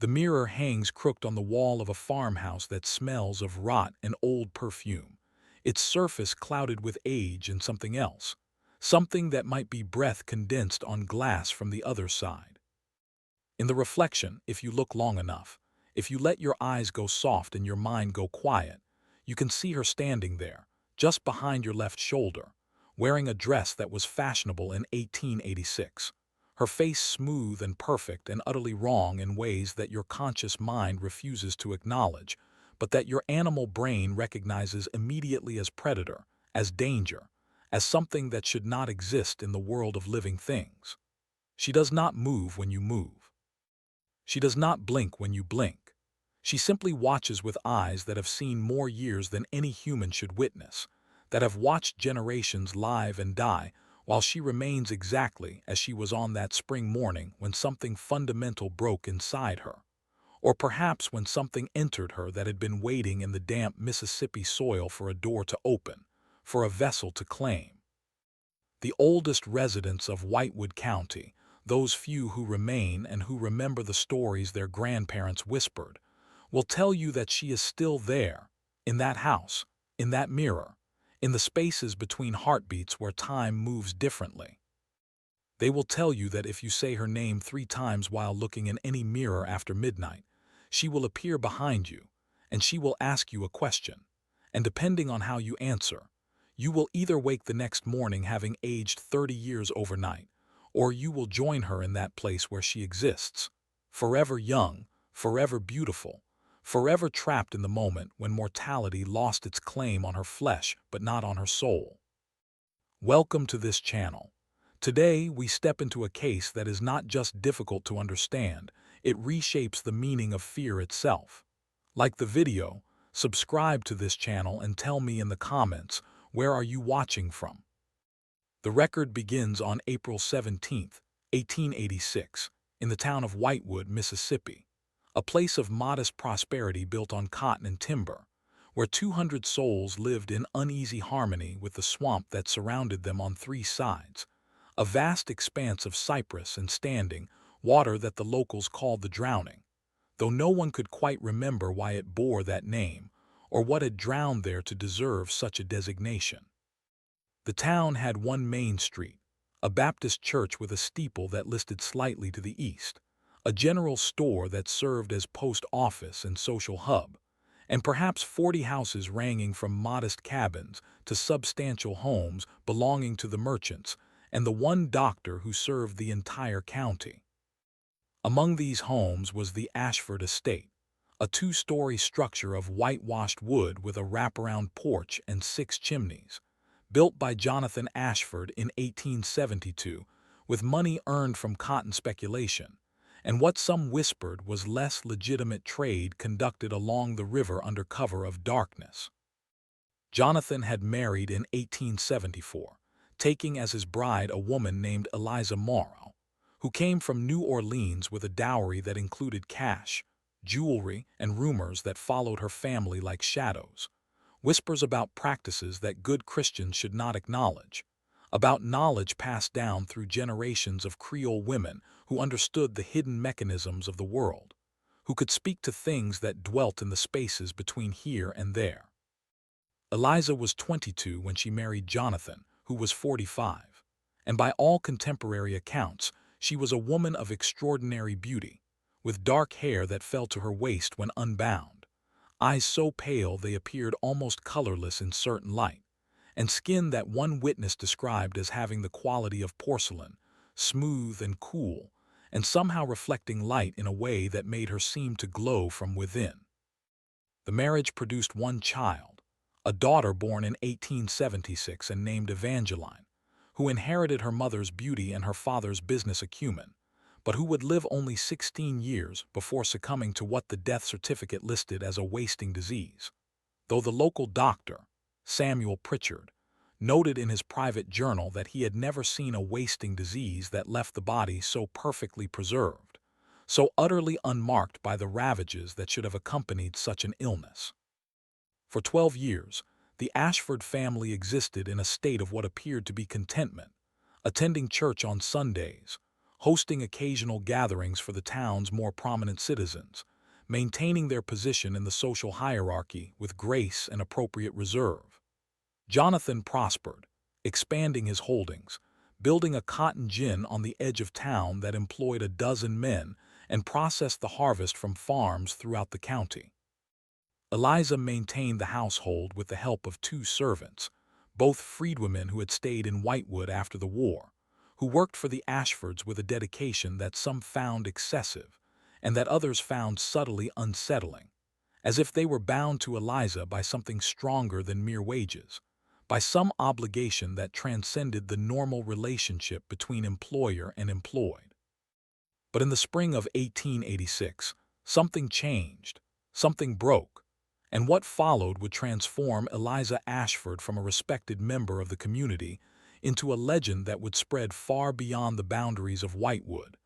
The mirror hangs crooked on the wall of a farmhouse that smells of rot and old perfume, its surface clouded with age and something else, something that might be breath condensed on glass from the other side. In the reflection, if you look long enough, if you let your eyes go soft and your mind go quiet, you can see her standing there, just behind your left shoulder, wearing a dress that was fashionable in 1886. Her face smooth and perfect and utterly wrong in ways that your conscious mind refuses to acknowledge, but that your animal brain recognizes immediately as predator, as danger, as something that should not exist in the world of living things. She does not move when you move. She does not blink when you blink. She simply watches with eyes that have seen more years than any human should witness, that have watched generations live and die, while she remains exactly as she was on that spring morning when something fundamental broke inside her, or perhaps when something entered her that had been waiting in the damp Mississippi soil for a door to open, for a vessel to claim. The oldest residents of Whitewood County, those few who remain and who remember the stories their grandparents whispered, will tell you that she is still there, in that house, in that mirror, in the spaces between heartbeats where time moves differently. They will tell you that if you say her name 3 times while looking in any mirror after midnight, she will appear behind you, and she will ask you a question, and depending on how you answer, you will either wake the next morning having aged 30 years overnight, or you will join her in that place where she exists, forever young, forever beautiful, forever trapped in the moment when mortality lost its claim on her flesh but not on her soul. Welcome to this channel. Today, we step into a case that is not just difficult to understand, it reshapes the meaning of fear itself. Like the video, subscribe to this channel and tell me in the comments, where are you watching from? The record begins on April 17, 1886, in the town of Whitewood, Mississippi, a place of modest prosperity built on cotton and timber, where 200 souls lived in uneasy harmony with the swamp that surrounded them on 3 sides, a vast expanse of cypress and standing water that the locals called the Drowning, though no one could quite remember why it bore that name or what had drowned there to deserve such a designation. The town had one main street, a Baptist church with a steeple that listed slightly to the east, a general store that served as post office and social hub, and perhaps 40 houses ranging from modest cabins to substantial homes belonging to the merchants, and the one doctor who served the entire county. Among these homes was the Ashford estate, a 2-story structure of whitewashed wood with a wraparound porch and 6 chimneys, built by Jonathan Ashford in 1872 with money earned from cotton speculation, and what some whispered was less legitimate trade conducted along the river under cover of darkness. Jonathan had married in 1874, taking as his bride a woman named Eliza Morrow, who came from New Orleans with a dowry that included cash, jewelry, and rumors that followed her family like shadows, whispers about practices that good Christians should not acknowledge, about knowledge passed down through generations of Creole women who understood the hidden mechanisms of the world, who could speak to things that dwelt in the spaces between here and there. Eliza was 22 when she married Jonathan, who was 45, and by all contemporary accounts, she was a woman of extraordinary beauty, with dark hair that fell to her waist when unbound, eyes so pale they appeared almost colorless in certain light, and skin that one witness described as having the quality of porcelain, smooth and cool, and somehow reflecting light in a way that made her seem to glow from within. The marriage produced one child, a daughter born in 1876 and named Evangeline, who inherited her mother's beauty and her father's business acumen, but who would live only 16 years before succumbing to what the death certificate listed as a wasting disease, though the local doctor, Samuel Pritchard, noted in his private journal that he had never seen a wasting disease that left the body so perfectly preserved, so utterly unmarked by the ravages that should have accompanied such an illness. For 12 years, the Ashford family existed in a state of what appeared to be contentment, attending church on Sundays, hosting occasional gatherings for the town's more prominent citizens, maintaining their position in the social hierarchy with grace and appropriate reserve. Jonathan prospered, expanding his holdings, building a cotton gin on the edge of town that employed a dozen men and processed the harvest from farms throughout the county. Eliza maintained the household with the help of two servants, both freedwomen who had stayed in Whitewood after the war, who worked for the Ashfords with a dedication that some found excessive and that others found subtly unsettling, as if they were bound to Eliza by something stronger than mere wages, by some obligation that transcended the normal relationship between employer and employed. But in the spring of 1886, something changed, something broke, and what followed would transform Eliza Ashford from a respected member of the community into a legend that would spread far beyond the boundaries of Whitewood,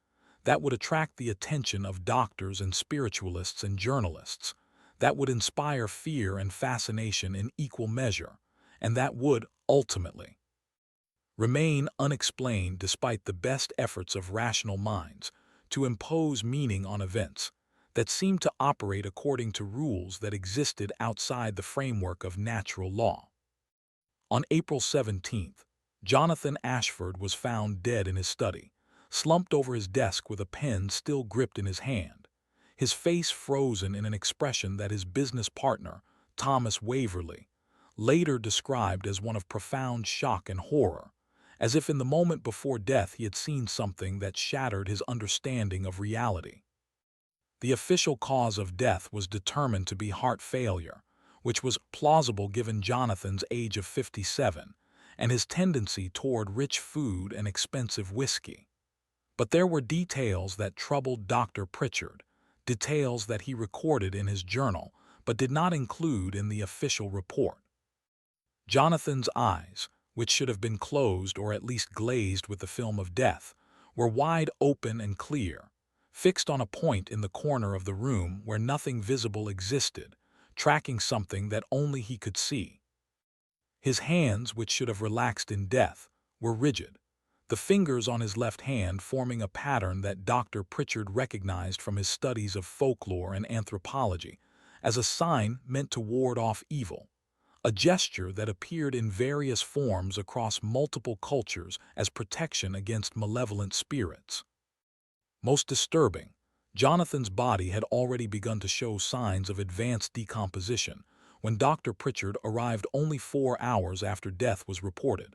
that would attract the attention of doctors and spiritualists and journalists, that would inspire fear and fascination in equal measure, and that would, ultimately, remain unexplained despite the best efforts of rational minds to impose meaning on events that seemed to operate according to rules that existed outside the framework of natural law. On April 17th, Jonathan Ashford was found dead in his study, slumped over his desk with a pen still gripped in his hand, his face frozen in an expression that his business partner, Thomas Waverley, later described as one of profound shock and horror, as if in the moment before death he had seen something that shattered his understanding of reality. The official cause of death was determined to be heart failure, which was plausible given Jonathan's age of 57 and his tendency toward rich food and expensive whiskey. But there were details that troubled Dr. Pritchard, details that he recorded in his journal but did not include in the official report. Jonathan's eyes, which should have been closed or at least glazed with the film of death, were wide open and clear, fixed on a point in the corner of the room where nothing visible existed, tracking something that only he could see. His hands, which should have relaxed in death, were rigid, the fingers on his left hand forming a pattern that Dr. Pritchard recognized from his studies of folklore and anthropology as a sign meant to ward off evil, a gesture that appeared in various forms across multiple cultures as protection against malevolent spirits. Most disturbing, Jonathan's body had already begun to show signs of advanced decomposition when Dr. Pritchard arrived only 4 hours after death was reported,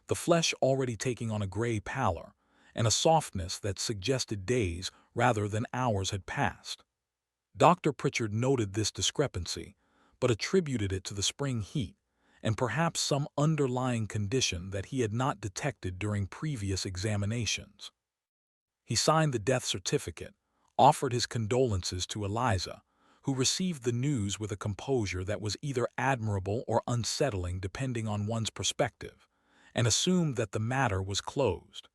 the flesh already taking on a gray pallor and a softness that suggested days rather than hours had passed. Dr. Pritchard noted this discrepancy, but attributed it to the spring heat and perhaps some underlying condition that he had not detected during previous examinations. He signed the death certificate, offered his condolences to Eliza, who received the news with a composure that was either admirable or unsettling depending on one's perspective, and assumed that the matter was closed.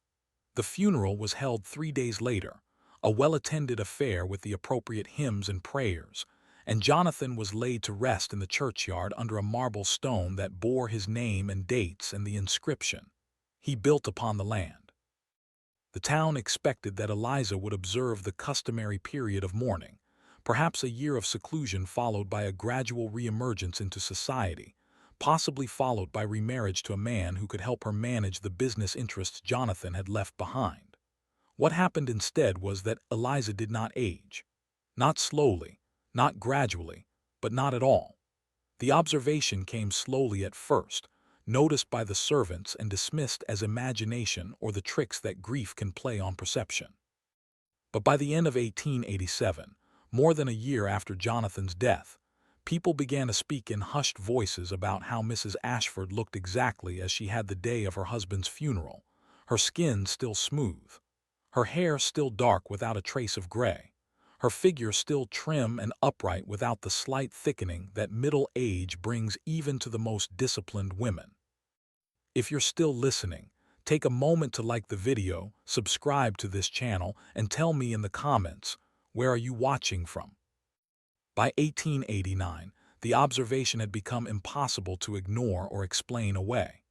The funeral was held 3 days later, a well-attended affair with the appropriate hymns and prayers, and Jonathan was laid to rest in the churchyard under a marble stone that bore his name and dates and the inscription, "He built upon the land." The town expected that Eliza would observe the customary period of mourning, perhaps a year of seclusion followed by a gradual reemergence into society, possibly followed by remarriage to a man who could help her manage the business interests Jonathan had left behind. What happened instead was that Eliza did not age. Not slowly, not gradually, but not at all. The observation came slowly at first, noticed by the servants and dismissed as imagination or the tricks that grief can play on perception. But by the end of 1887, more than a year after Jonathan's death, people began to speak in hushed voices about how Mrs. Ashford looked exactly as she had the day of her husband's funeral, her skin still smooth, her hair still dark without a trace of gray, her figure still trim and upright without the slight thickening that middle age brings even to the most disciplined women. If you're still listening, take a moment to like the video, subscribe to this channel, and tell me in the comments, where are you watching from? By 1889, the observation had become impossible to ignore or explain away.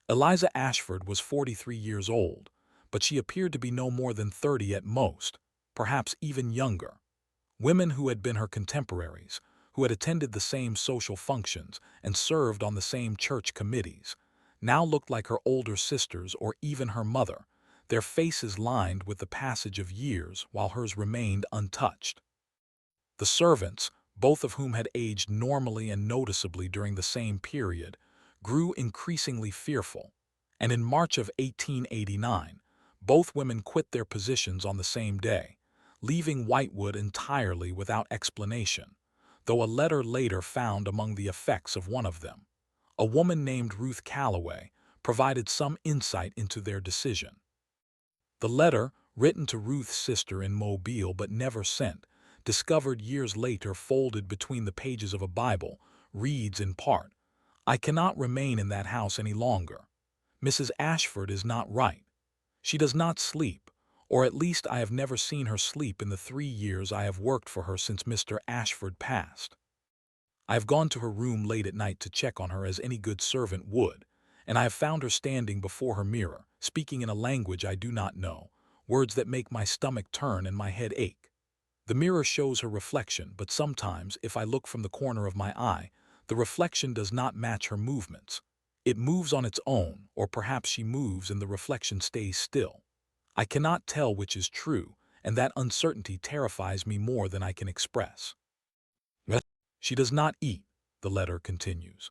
Eliza Ashford was 43 years old, but she appeared to be no more than 30 at most, perhaps even younger. Women who had been her contemporaries, who had attended the same social functions and served on the same church committees, now looked like her older sisters or even her mother, their faces lined with the passage of years while hers remained untouched. The servants, both of whom had aged normally and noticeably during the same period, grew increasingly fearful, and in March of 1889, both women quit their positions on the same day, leaving Whitewood entirely without explanation, though a letter later found among the effects of one of them, a woman named Ruth Calloway, provided some insight into their decision. The letter, written to Ruth's sister in Mobile but never sent, discovered years later folded between the pages of a Bible, reads in part, "I cannot remain in that house any longer. Mrs. Ashford is not right. She does not sleep, or at least I have never seen her sleep in the 3 years I have worked for her since Mr. Ashford passed. I have gone to her room late at night to check on her as any good servant would, and I have found her standing before her mirror, speaking in a language I do not know, words that make my stomach turn and my head ache. The mirror shows her reflection, but sometimes, if I look from the corner of my eye, the reflection does not match her movements. It moves on its own, or perhaps she moves and the reflection stays still. I cannot tell which is true, and that uncertainty terrifies me more than I can express." She does not eat, the letter continues.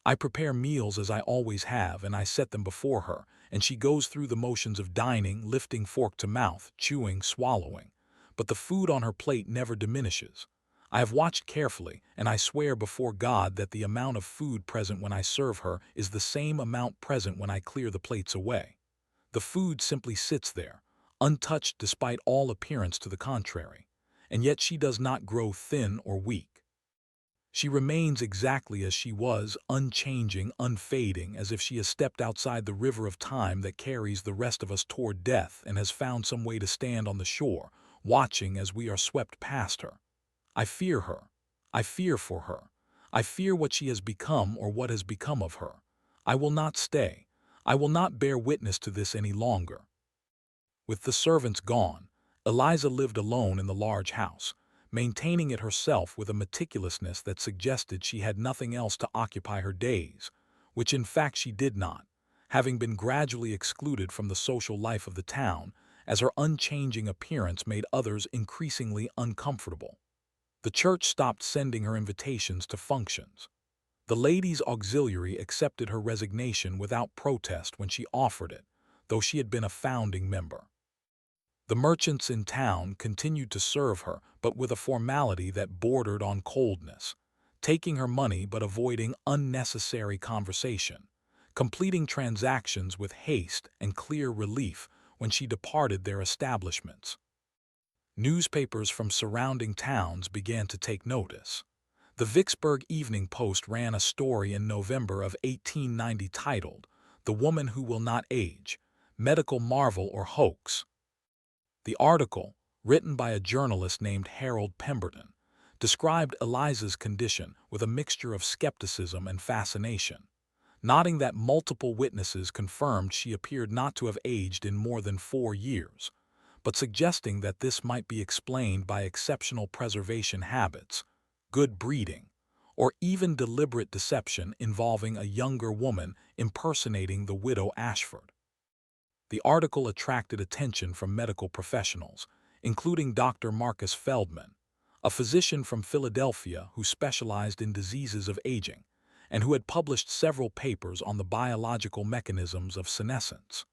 "I prepare meals as I always have, and I set them before her, and she goes through the motions of dining, lifting fork to mouth, chewing, swallowing. But the food on her plate never diminishes. I have watched carefully, and I swear before God that the amount of food present when I serve her is the same amount present when I clear the plates away. The food simply sits there, untouched despite all appearance to the contrary, and yet she does not grow thin or weak. She remains exactly as she was, unchanging, unfading, as if she has stepped outside the river of time that carries the rest of us toward death and has found some way to stand on the shore, watching as we are swept past her. I fear her. I fear for her. I fear what she has become or what has become of her. I will not stay. I will not bear witness to this any longer." With the servants gone, Eliza lived alone in the large house, maintaining it herself with a meticulousness that suggested she had nothing else to occupy her days, which in fact she did not, having been gradually excluded from the social life of the town, as her unchanging appearance made others increasingly uncomfortable. The church stopped sending her invitations to functions. The ladies' auxiliary accepted her resignation without protest when she offered it, though she had been a founding member. The merchants in town continued to serve her, but with a formality that bordered on coldness, taking her money but avoiding unnecessary conversation, completing transactions with haste and clear relief when she departed their establishments. Newspapers from surrounding towns began to take notice. The Vicksburg Evening Post ran a story in November of 1890 titled, "The Woman Who Will Not Age, Medical Marvel or Hoax." The article, written by a journalist named Harold Pemberton, described Eliza's condition with a mixture of skepticism and fascination, noting that multiple witnesses confirmed she appeared not to have aged in more than 4 years, but suggesting that this might be explained by exceptional preservation habits, good breeding, or even deliberate deception involving a younger woman impersonating the widow Ashford. The article attracted attention from medical professionals, including Dr. Marcus Feldman, a physician from Philadelphia who specialized in diseases of aging and who had published several papers on the biological mechanisms of senescence.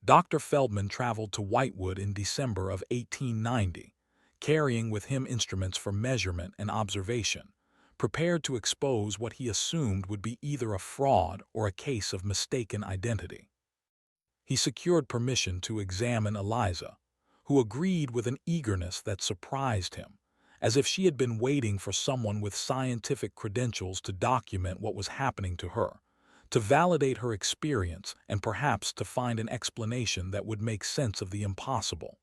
Dr. Feldman traveled to Whitewood in December of 1890, carrying with him instruments for measurement and observation, prepared to expose what he assumed would be either a fraud or a case of mistaken identity. He secured permission to examine Eliza, who agreed with an eagerness that surprised him, as if she had been waiting for someone with scientific credentials to document what was happening to her, to validate her experience and perhaps to find an explanation that would make sense of the impossible.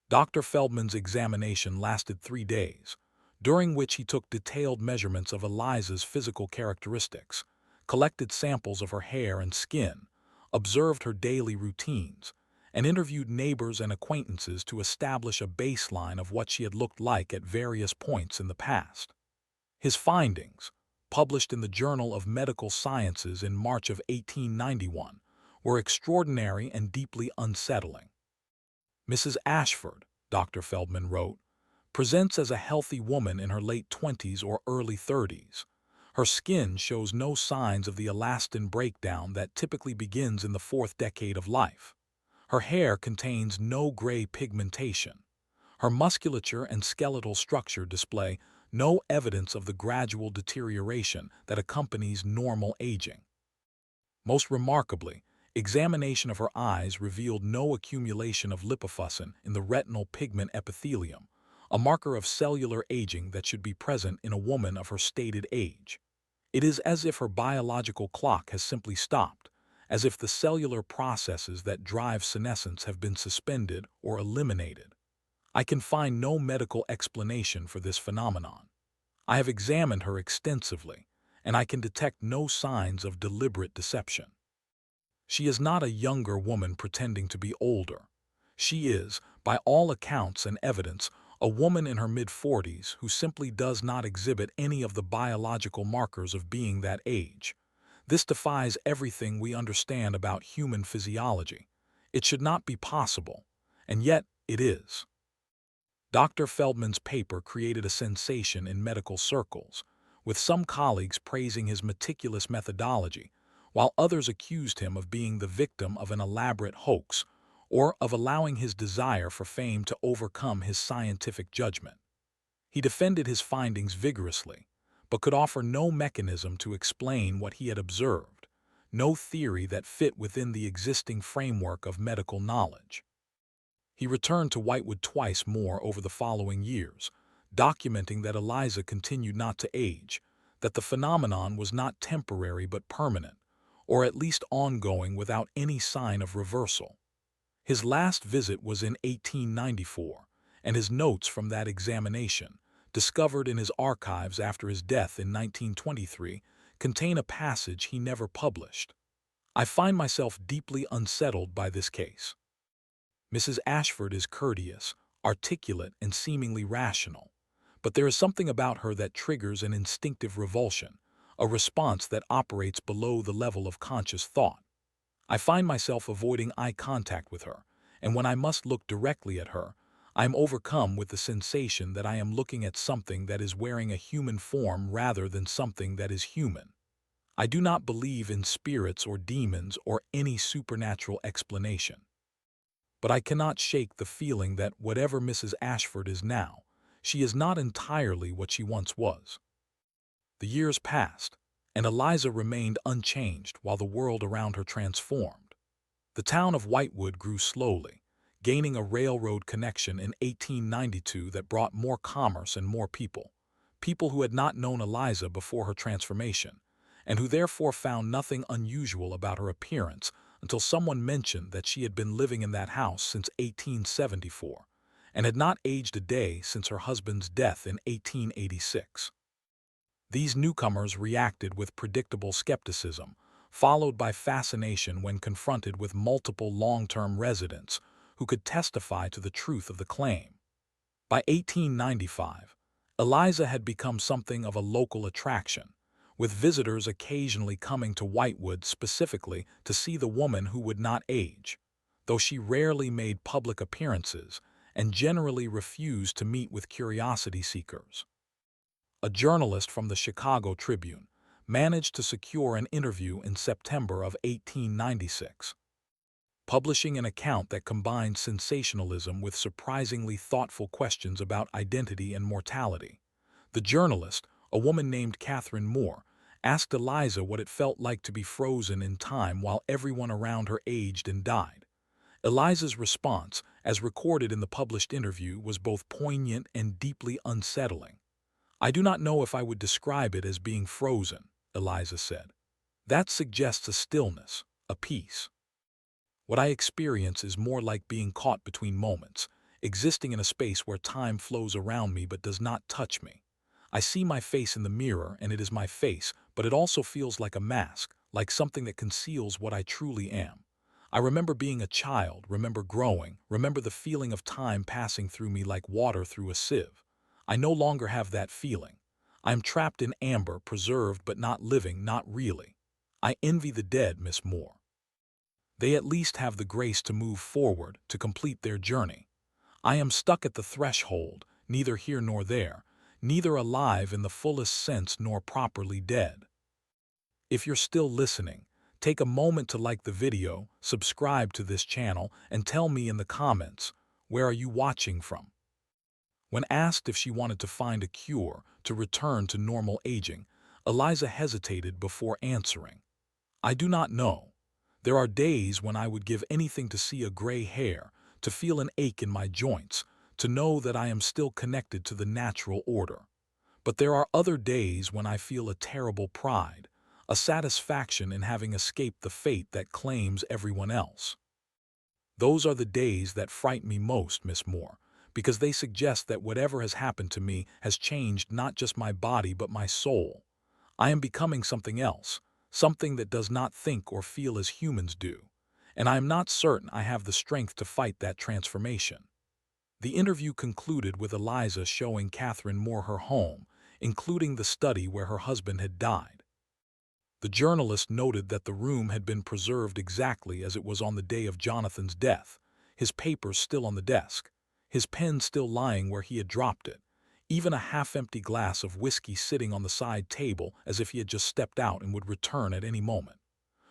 Dr. Feldman's examination lasted 3 days, during which he took detailed measurements of Eliza's physical characteristics, collected samples of her hair and skin, observed her daily routines, and interviewed neighbors and acquaintances to establish a baseline of what she had looked like at various points in the past. His findings, published in the Journal of Medical Sciences in March of 1891, were extraordinary and deeply unsettling. Mrs. Ashford, Dr. Feldman wrote, presents as a healthy woman in her late 20s or early 30s. Her skin shows no signs of the elastin breakdown that typically begins in the fourth decade of life. Her hair contains no gray pigmentation. Her musculature and skeletal structure display no evidence of the gradual deterioration that accompanies normal aging. Most remarkably, examination of her eyes revealed no accumulation of lipofuscin in the retinal pigment epithelium, a marker of cellular aging that should be present in a woman of her stated age. It is as if her biological clock has simply stopped, as if the cellular processes that drive senescence have been suspended or eliminated. I can find no medical explanation for this phenomenon. I have examined her extensively, and I can detect no signs of deliberate deception. She is not a younger woman pretending to be older. She is, by all accounts and evidence, a woman in her mid-40s who simply does not exhibit any of the biological markers of being that age. This defies everything we understand about human physiology. It should not be possible, and yet it is. Dr. Feldman's paper created a sensation in medical circles, with some colleagues praising his meticulous methodology, while others accused him of being the victim of an elaborate hoax or of allowing his desire for fame to overcome his scientific judgment. He defended his findings vigorously, but could offer no mechanism to explain what he had observed, no theory that fit within the existing framework of medical knowledge. He returned to Whitewood twice more over the following years, documenting that Eliza continued not to age, that the phenomenon was not temporary but permanent, or at least ongoing without any sign of reversal. His last visit was in 1894, and his notes from that examination, discovered in his archives after his death in 1923, contain a passage he never published. I find myself deeply unsettled by this case. Mrs. Ashford is courteous, articulate, and seemingly rational, but there is something about her that triggers an instinctive revulsion, a response that operates below the level of conscious thought. I find myself avoiding eye contact with her, and when I must look directly at her, I am overcome with the sensation that I am looking at something that is wearing a human form rather than something that is human. I do not believe in spirits or demons or any supernatural explanation. But I cannot shake the feeling that whatever Mrs. Ashford is now, she is not entirely what she once was. The years passed, and Eliza remained unchanged while the world around her transformed. The town of Whitewood grew slowly, gaining a railroad connection in 1892 that brought more commerce and more people who had not known Eliza before her transformation, and who therefore found nothing unusual about her appearance until someone mentioned that she had been living in that house since 1874 and had not aged a day since her husband's death in 1886. These newcomers reacted with predictable skepticism, followed by fascination when confronted with multiple long-term residents who could testify to the truth of the claim. By 1895, Eliza had become something of a local attraction, with visitors occasionally coming to Whitewood specifically to see the woman who would not age, though she rarely made public appearances and generally refused to meet with curiosity seekers. A journalist from the Chicago Tribune managed to secure an interview in September of 1896, publishing an account that combined sensationalism with surprisingly thoughtful questions about identity and mortality. The journalist, a woman named Catherine Moore, asked Eliza what it felt like to be frozen in time while everyone around her aged and died. Eliza's response, as recorded in the published interview, was both poignant and deeply unsettling. "I do not know if I would describe it as being frozen," Eliza said. "That suggests a stillness, a peace. What I experience is more like being caught between moments, existing in a space where time flows around me but does not touch me. I see my face in the mirror, and it is my face, but it also feels like a mask, like something that conceals what I truly am. I remember being a child, remember growing, remember the feeling of time passing through me like water through a sieve. I no longer have that feeling. I am trapped in amber, preserved but not living, not really. I envy the dead, Miss Moore. They at least have the grace to move forward, to complete their journey. I am stuck at the threshold, neither here nor there, neither alive in the fullest sense nor properly dead. If you're still listening, take a moment to like the video, subscribe to this channel, and tell me in the comments, where are you watching from? When asked if she wanted to find a cure to return to normal aging, Eliza hesitated before answering. I do not know. There are days when I would give anything to see a gray hair, to feel an ache in my joints, to know that I am still connected to the natural order. But there are other days when I feel a terrible pride, a satisfaction in having escaped the fate that claims everyone else. Those are the days that fright me most, Miss Moore, because they suggest that whatever has happened to me has changed not just my body but my soul. I am becoming something else, something that does not think or feel as humans do, and I am not certain I have the strength to fight that transformation. The interview concluded with Eliza showing Catherine Moore her home, including the study where her husband had died. The journalist noted that the room had been preserved exactly as it was on the day of Jonathan's death, his papers still on the desk, his pen still lying where he had dropped it, even a half-empty glass of whiskey sitting on the side table as if he had just stepped out and would return at any moment.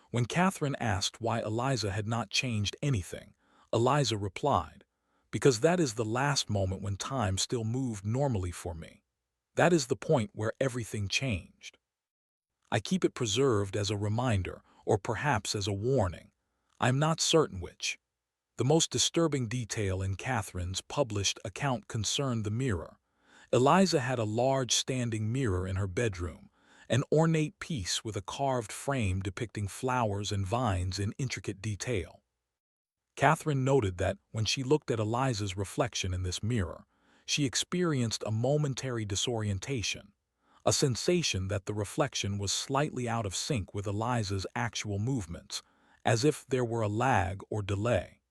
When Catherine asked why Eliza had not changed anything, Eliza replied, "Because that is the last moment when time still moved normally for me. That is the point where everything changed. I keep it preserved as a reminder, or perhaps as a warning. I am not certain which." The most disturbing detail in Catherine's published account concerned the mirror. Eliza had a large standing mirror in her bedroom, an ornate piece with a carved frame depicting flowers and vines in intricate detail. Catherine noted that when she looked at Eliza's reflection in this mirror, she experienced a momentary disorientation, a sensation that the reflection was slightly out of sync with Eliza's actual movements, as if there were a lag or delay.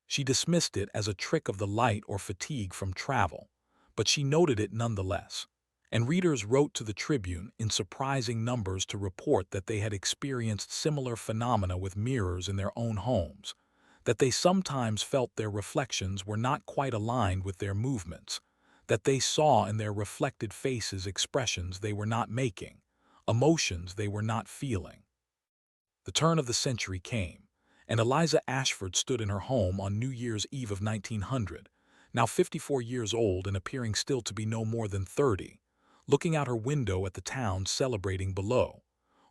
She dismissed it as a trick of the light or fatigue from travel, but she noted it nonetheless, and readers wrote to the Tribune in surprising numbers to report that they had experienced similar phenomena with mirrors in their own homes, that they sometimes felt their reflections were not quite aligned with their movements, that they saw in their reflected faces expressions they were not making, emotions they were not feeling. The turn of the century came, and Eliza Ashford stood in her home on New Year's Eve of 1900, now 54 years old and appearing still to be no more than 30, looking out her window at the town celebrating below,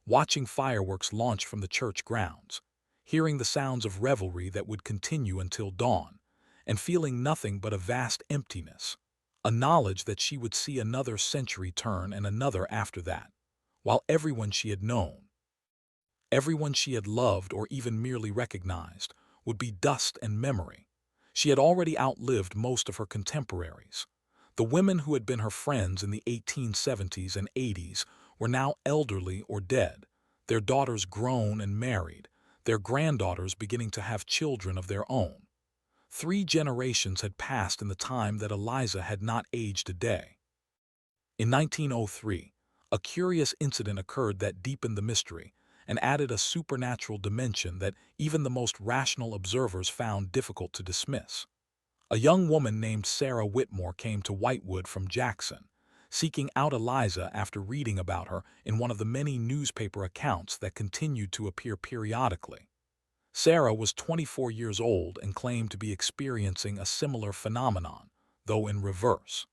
watching fireworks launch from the church grounds, hearing the sounds of revelry that would continue until dawn, and feeling nothing but a vast emptiness, a knowledge that she would see another century turn and another after that, while everyone she had known, everyone she had loved or even merely recognized, would be dust and memory. She had already outlived most of her contemporaries. The women who had been her friends in the 1870s and 80s were now elderly or dead, their daughters grown and married, their granddaughters beginning to have children of their own. 3 generations had passed in the time that Eliza had not aged a day. In 1903, a curious incident occurred that deepened the mystery and added a supernatural dimension that even the most rational observers found difficult to dismiss. A young woman named Sarah Whitmore came to Whitewood from Jackson, seeking out Eliza after reading about her in one of the many newspaper accounts that continued to appear periodically. Sarah was 24 years old and claimed to be experiencing a similar phenomenon, though in reverse.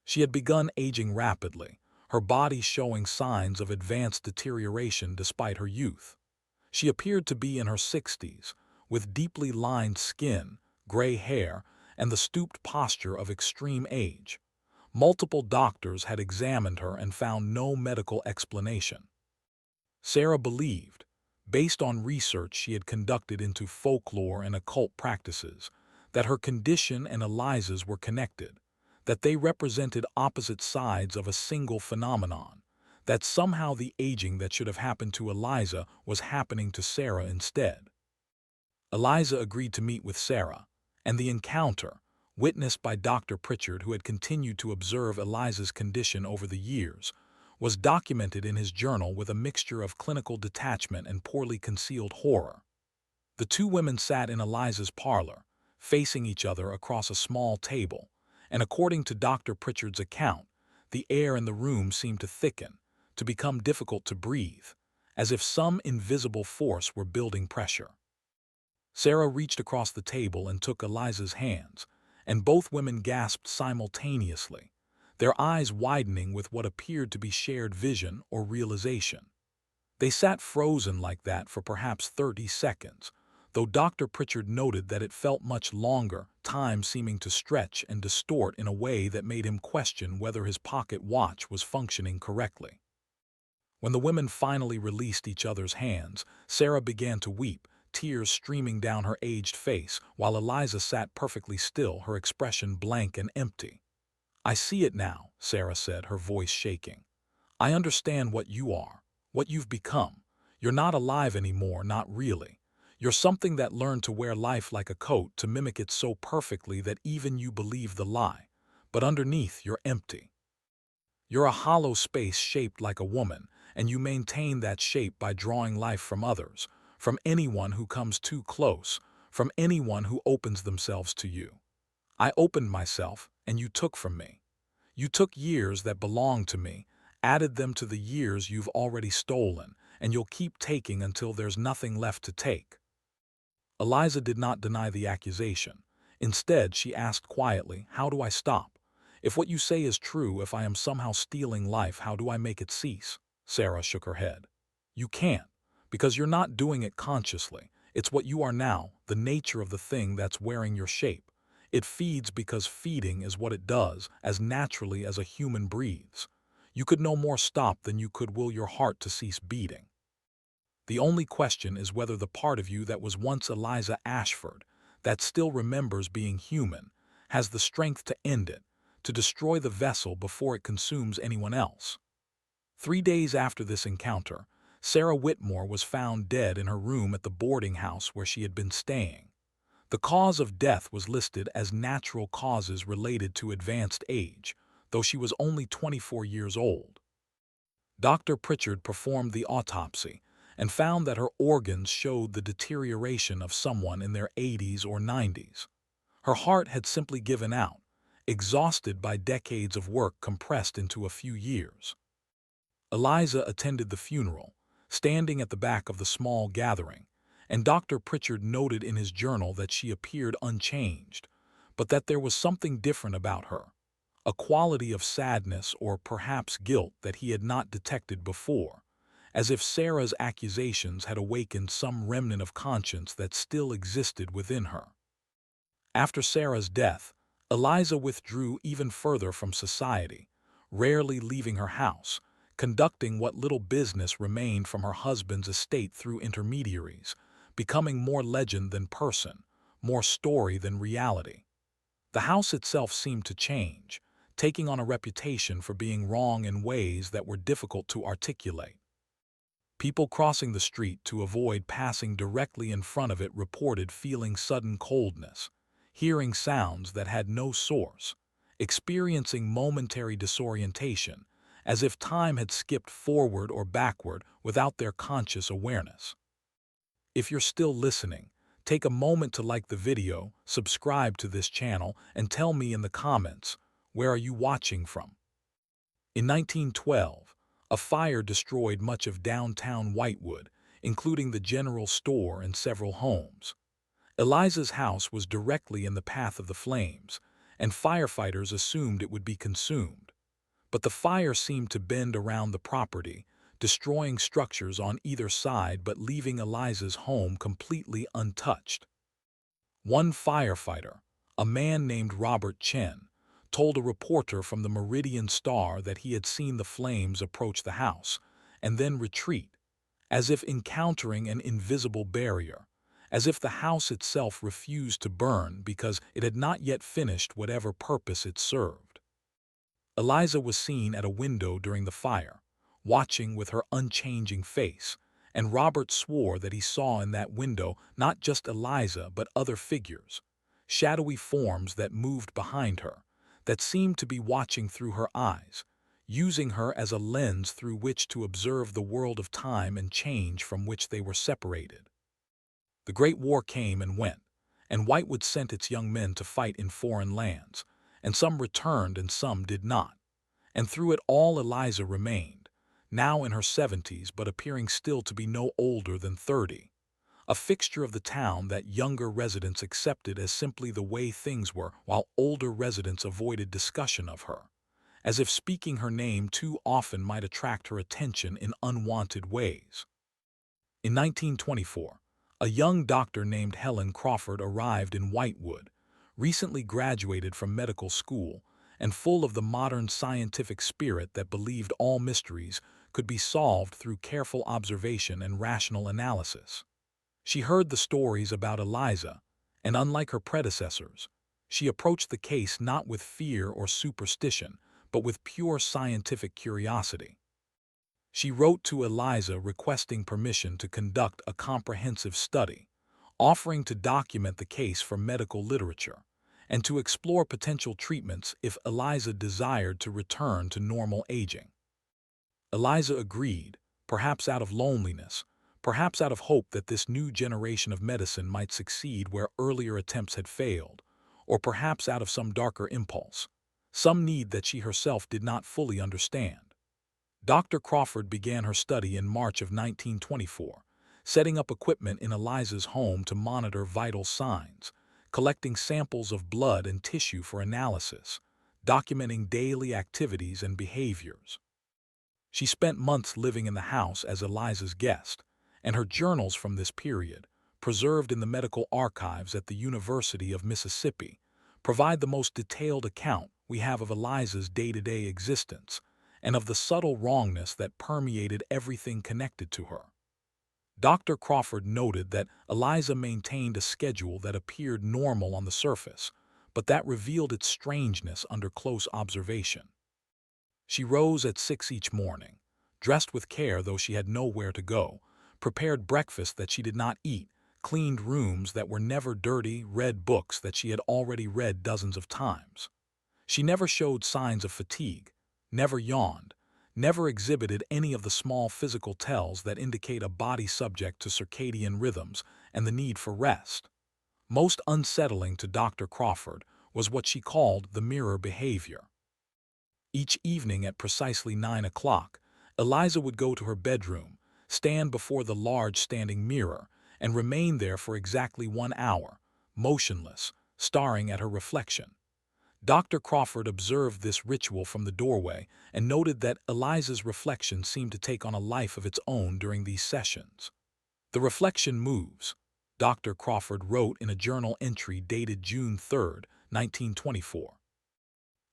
She had begun aging rapidly, her body showing signs of advanced deterioration despite her youth. She appeared to be in her 60s, with deeply lined skin, gray hair, and the stooped posture of extreme age. Multiple doctors had examined her and found no medical explanation. Sarah believed, based on research she had conducted into folklore and occult practices, that her condition and Eliza's were connected, that they represented opposite sides of a single phenomenon, that somehow the aging that should have happened to Eliza was happening to Sarah instead. Eliza agreed to meet with Sarah, and the encounter, witnessed by Dr. Pritchard, who had continued to observe Eliza's condition over the years, was documented in his journal with a mixture of clinical detachment and poorly concealed horror. The two women sat in Eliza's parlor, facing each other across a small table, and according to Dr. Pritchard's account, the air in the room seemed to thicken, to become difficult to breathe, as if some invisible force were building pressure. Sarah reached across the table and took Eliza's hands, and both women gasped simultaneously, their eyes widening with what appeared to be shared vision or realization. They sat frozen like that for perhaps 30 seconds, though Dr. Pritchard noted that it felt much longer, time seeming to stretch and distort in a way that made him question whether his pocket watch was functioning correctly. When the women finally released each other's hands, Sarah began to weep, tears streaming down her aged face, while Eliza sat perfectly still, her expression blank and empty. "I see it now," Sarah said, her voice shaking. "I understand what you are, what you've become. You're not alive anymore, not really. You're something that learned to wear life like a coat, to mimic it so perfectly that even you believe the lie. But underneath, you're empty. You're a hollow space shaped like a woman, and you maintain that shape by drawing life from others, from anyone who comes too close, from anyone who opens themselves to you. I opened myself, and you took from me. You took years that belonged to me, added them to the years you've already stolen, and you'll keep taking until there's nothing left to take." Eliza did not deny the accusation. Instead, she asked quietly, "How do I stop? If what you say is true, if I am somehow stealing life, how do I make it cease?" Sarah shook her head. "You can't, because you're not doing it consciously. It's what you are now, the nature of the thing that's wearing your shape. It feeds because feeding is what it does, as naturally as a human breathes. You could no more stop than you could will your heart to cease beating. The only question is whether the part of you that was once Eliza Ashford, that still remembers being human, has the strength to end it, to destroy the vessel before it consumes anyone else." 3 days after this encounter, Sarah Whitmore was found dead in her room at the boarding house where she had been staying. The cause of death was listed as natural causes related to advanced age, though she was only 24 years old. Dr. Pritchard performed the autopsy and found that her organs showed the deterioration of someone in their 80s or 90s. Her heart had simply given out, exhausted by decades of work compressed into a few years. Eliza attended the funeral, standing at the back of the small gathering, and Dr. Pritchard noted in his journal that she appeared unchanged, but that there was something different about her, a quality of sadness or perhaps guilt that he had not detected before, as if Sarah's accusations had awakened some remnant of conscience that still existed within her. After Sarah's death, Eliza withdrew even further from society, rarely leaving her house, conducting what little business remained from her husband's estate through intermediaries, becoming more legend than person, more story than reality. The house itself seemed to change, taking on a reputation for being wrong in ways that were difficult to articulate. People crossing the street to avoid passing directly in front of it reported feeling sudden coldness, hearing sounds that had no source, experiencing momentary disorientation, as if time had skipped forward or backward without their conscious awareness. If you're still listening, take a moment to like the video, subscribe to this channel, and tell me in the comments, where are you watching from? In 1912, a fire destroyed much of downtown Whitewood, including the general store and several homes. Eliza's house was directly in the path of the flames, and firefighters assumed it would be consumed. But the fire seemed to bend around the property, destroying structures on either side but leaving Eliza's home completely untouched. One firefighter, a man named Robert Chen, told a reporter from the Meridian Star that he had seen the flames approach the house and then retreat, as if encountering an invisible barrier, as if the house itself refused to burn because it had not yet finished whatever purpose it served. Eliza was seen at a window during the fire, watching with her unchanging face, and Robert swore that he saw in that window not just Eliza but other figures, shadowy forms that moved behind her, that seemed to be watching through her eyes, using her as a lens through which to observe the world of time and change from which they were separated. The Great War came and went, and Whitewood sent its young men to fight in foreign lands, and some returned and some did not. And through it all Eliza remained, now in her 70s but appearing still to be no older than 30, a fixture of the town that younger residents accepted as simply the way things were, while older residents avoided discussion of her, as if speaking her name too often might attract her attention in unwanted ways. In 1924, a young doctor named Helen Crawford arrived in Whitewood, recently graduated from medical school, and full of the modern scientific spirit that believed all mysteries could be solved through careful observation and rational analysis. She heard the stories about Eliza, and unlike her predecessors, she approached the case not with fear or superstition, but with pure scientific curiosity. She wrote to Eliza requesting permission to conduct a comprehensive study, offering to document the case for medical literature, and to explore potential treatments if Eliza desired to return to normal aging. Eliza agreed, perhaps out of loneliness, perhaps out of hope that this new generation of medicine might succeed where earlier attempts had failed, or perhaps out of some darker impulse, some need that she herself did not fully understand. Dr. Crawford began her study in March of 1924, setting up equipment in Eliza's home to monitor vital signs, collecting samples of blood and tissue for analysis, documenting daily activities and behaviors. She spent months living in the house as Eliza's guest, and her journals from this period, preserved in the medical archives at the University of Mississippi, provide the most detailed account we have of Eliza's day-to-day existence and of the subtle wrongness that permeated everything connected to her. Dr. Crawford noted that Eliza maintained a schedule that appeared normal on the surface, but that revealed its strangeness under close observation. She rose at 6 each morning, dressed with care though she had nowhere to go, prepared breakfast that she did not eat, cleaned rooms that were never dirty, read books that she had already read dozens of times. She never showed signs of fatigue, never yawned, never exhibited any of the small physical tells that indicate a body subject to circadian rhythms and the need for rest. Most unsettling to Dr. Crawford was what she called the mirror behavior. Each evening at precisely 9 o'clock, Eliza would go to her bedroom, stand before the large standing mirror, and remain there for exactly 1 hour, motionless, staring at her reflection. Dr. Crawford observed this ritual from the doorway and noted that Eliza's reflection seemed to take on a life of its own during these sessions. "The reflection moves," Dr. Crawford wrote in a journal entry dated June 3, 1924.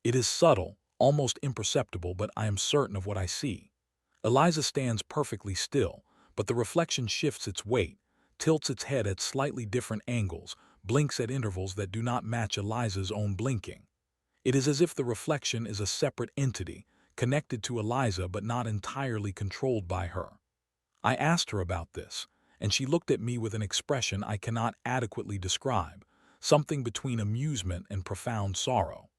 "It is subtle, almost imperceptible, but I am certain of what I see. Eliza stands perfectly still, but the reflection shifts its weight, tilts its head at slightly different angles, blinks at intervals that do not match Eliza's own blinking. It is as if the reflection is a separate entity, connected to Eliza but not entirely controlled by her. I asked her about this, and she looked at me with an expression I cannot adequately describe, something between amusement and profound sorrow.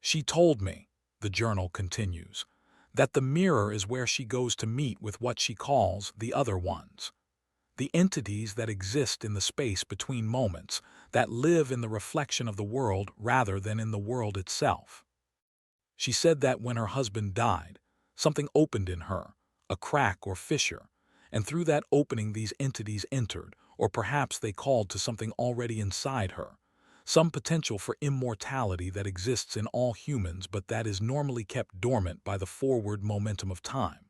She told me," the journal continues, "that the mirror is where she goes to meet with what she calls the other ones, the entities that exist in the space between moments, that live in the reflection of the world rather than in the world itself. She said that when her husband died, something opened in her, a crack or fissure, and through that opening these entities entered, or perhaps they called to something already inside her, some potential for immortality that exists in all humans but that is normally kept dormant by the forward momentum of time.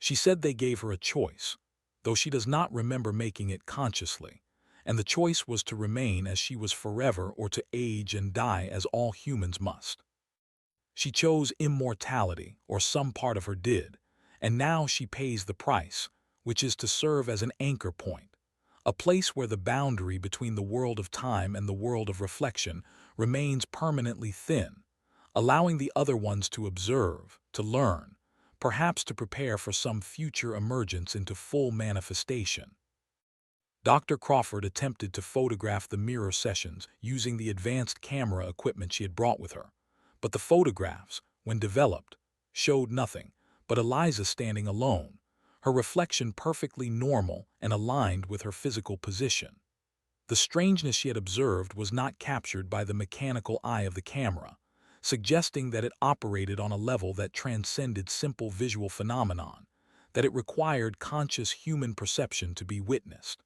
She said they gave her a choice, though she does not remember making it consciously, and the choice was to remain as she was forever or to age and die as all humans must. She chose immortality, or some part of her did, and now she pays the price, which is to serve as an anchor point, a place where the boundary between the world of time and the world of reflection remains permanently thin, allowing the other ones to observe, to learn, perhaps to prepare for some future emergence into full manifestation. Dr. Crawford attempted to photograph the mirror sessions using the advanced camera equipment she had brought with her, but the photographs, when developed, showed nothing but Eliza standing alone, her reflection perfectly normal and aligned with her physical position. The strangeness she had observed was not captured by the mechanical eye of the camera, suggesting that it operated on a level that transcended simple visual phenomenon, that it required conscious human perception to be witnessed.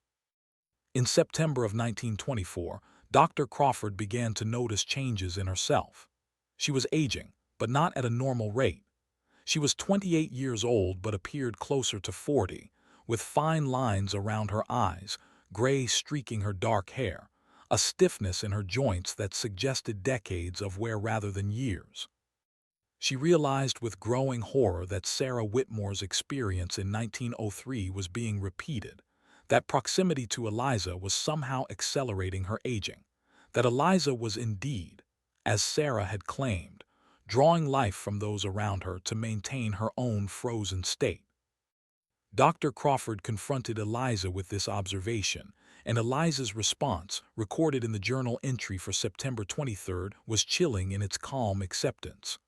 In September of 1924, Dr. Crawford began to notice changes in herself. She was aging, but not at a normal rate. She was 28 years old but appeared closer to 40, with fine lines around her eyes, gray streaking her dark hair, a stiffness in her joints that suggested decades of wear rather than years. She realized with growing horror that Sarah Whitmore's experience in 1903 was being repeated, that proximity to Eliza was somehow accelerating her aging, that Eliza was indeed, as Sarah had claimed, drawing life from those around her to maintain her own frozen state. Dr. Crawford confronted Eliza with this observation, and Eliza's response, recorded in the journal entry for September 23rd, was chilling in its calm acceptance.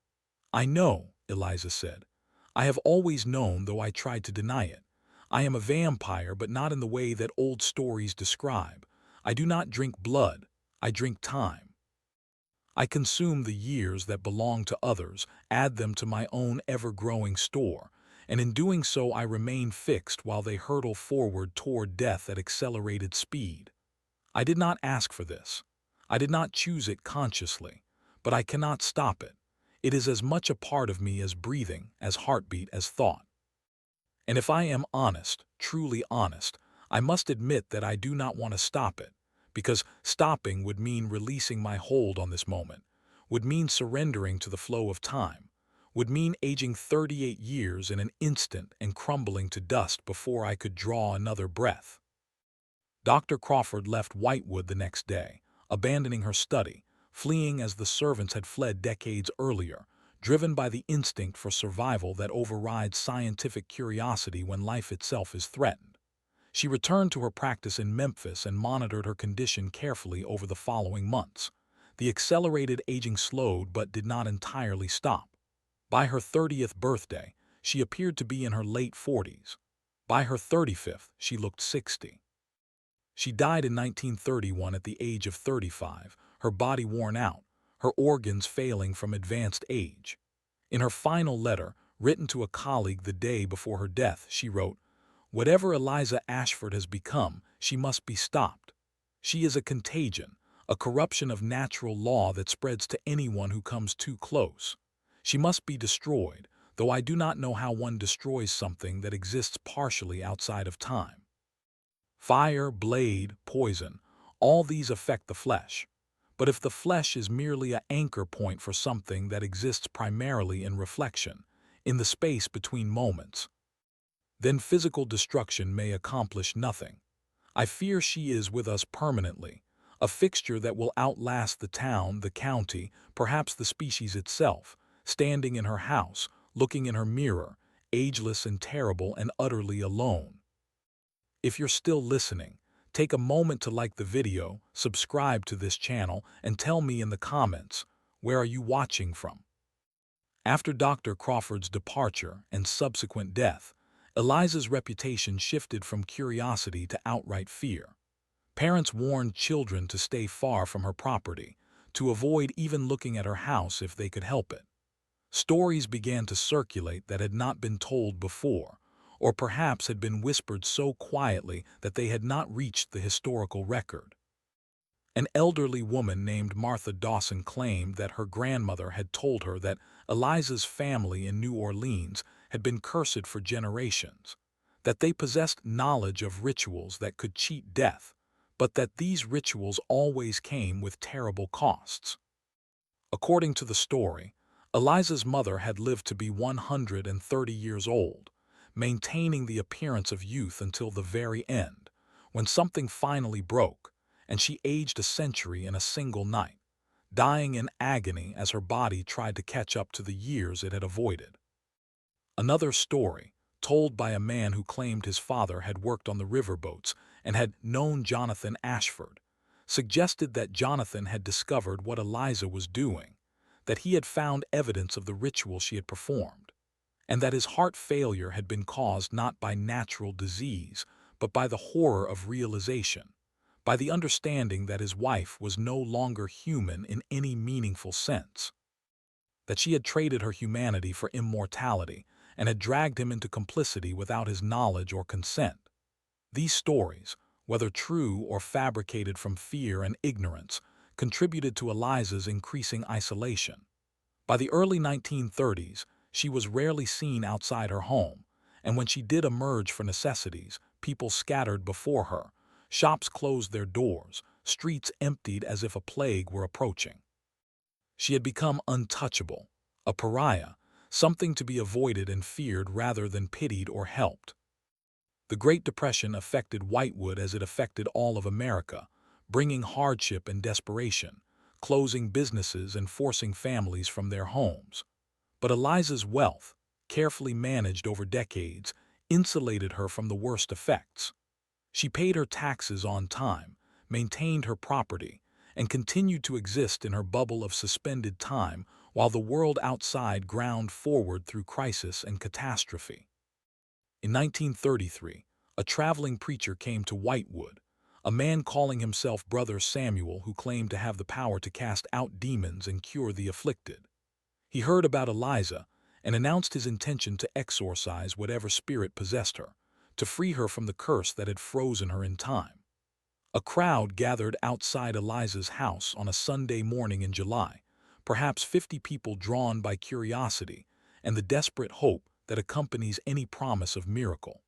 "I know," Eliza said. "I have always known, though I tried to deny it. I am a vampire, but not in the way that old stories describe. I do not drink blood, I drink time. I consume the years that belong to others, add them to my own ever-growing store, and in doing so I remain fixed while they hurtle forward toward death at accelerated speed. I did not ask for this. I did not choose it consciously, but I cannot stop it. It is as much a part of me as breathing, as heartbeat, as thought. And if I am honest, truly honest, I must admit that I do not want to stop it, because stopping would mean releasing my hold on this moment, would mean surrendering to the flow of time, would mean aging 38 years in an instant and crumbling to dust before I could draw another breath." Dr. Crawford left Whitewood the next day, abandoning her study, fleeing as the servants had fled decades earlier, driven by the instinct for survival that overrides scientific curiosity when life itself is threatened. She returned to her practice in Memphis and monitored her condition carefully over the following months. The accelerated aging slowed but did not entirely stop. By her 30th birthday, she appeared to be in her late 40s. By her 35th, she looked 60. She died in 1931 at the age of 35, her body worn out, her organs failing from advanced age. In her final letter, written to a colleague the day before her death, she wrote, "Whatever Eliza Ashford has become, she must be stopped. She is a contagion, a corruption of natural law that spreads to anyone who comes too close. She must be destroyed, though I do not know how one destroys something that exists partially outside of time. Fire, blade, poison, all these affect the flesh. But if the flesh is merely an anchor point for something that exists primarily in reflection, in the space between moments, then physical destruction may accomplish nothing. I fear she is with us permanently, a fixture that will outlast the town, the county, perhaps the species itself, standing in her house, looking in her mirror, ageless and terrible and utterly alone." If you're still listening, take a moment to like the video, subscribe to this channel, and tell me in the comments, where are you watching from? After Dr. Crawford's departure and subsequent death, Eliza's reputation shifted from curiosity to outright fear. Parents warned children to stay far from her property, to avoid even looking at her house if they could help it. Stories began to circulate that had not been told before, or perhaps had been whispered so quietly that they had not reached the historical record. An elderly woman named Martha Dawson claimed that her grandmother had told her that Eliza's family in New Orleans had been cursed for generations, that they possessed knowledge of rituals that could cheat death, but that these rituals always came with terrible costs. According to the story, Eliza's mother had lived to be 130 years old, maintaining the appearance of youth until the very end, when something finally broke, and she aged a century in a single night, dying in agony as her body tried to catch up to the years it had avoided. Another story, told by a man who claimed his father had worked on the riverboats and had known Jonathan Ashford, suggested that Jonathan had discovered what Eliza was doing, that he had found evidence of the ritual she had performed, and that his heart failure had been caused not by natural disease, but by the horror of realization, by the understanding that his wife was no longer human in any meaningful sense, that she had traded her humanity for immortality and had dragged him into complicity without his knowledge or consent. These stories, whether true or fabricated from fear and ignorance, contributed to Eliza's increasing isolation. By the early 1930s, she was rarely seen outside her home, and when she did emerge for necessities, people scattered before her, shops closed their doors, streets emptied as if a plague were approaching. She had become untouchable, a pariah, something to be avoided and feared rather than pitied or helped. The Great Depression affected Whitewood as it affected all of America, bringing hardship and desperation, closing businesses and forcing families from their homes. But Eliza's wealth, carefully managed over decades, insulated her from the worst effects. She paid her taxes on time, maintained her property, and continued to exist in her bubble of suspended time while the world outside ground forward through crisis and catastrophe. In 1933, a traveling preacher came to Whitewood, a man calling himself Brother Samuel who claimed to have the power to cast out demons and cure the afflicted. He heard about Eliza and announced his intention to exorcise whatever spirit possessed her, to free her from the curse that had frozen her in time. A crowd gathered outside Eliza's house on a Sunday morning in July, perhaps 50 people drawn by curiosity and the desperate hope that accompanies any promise of miracle.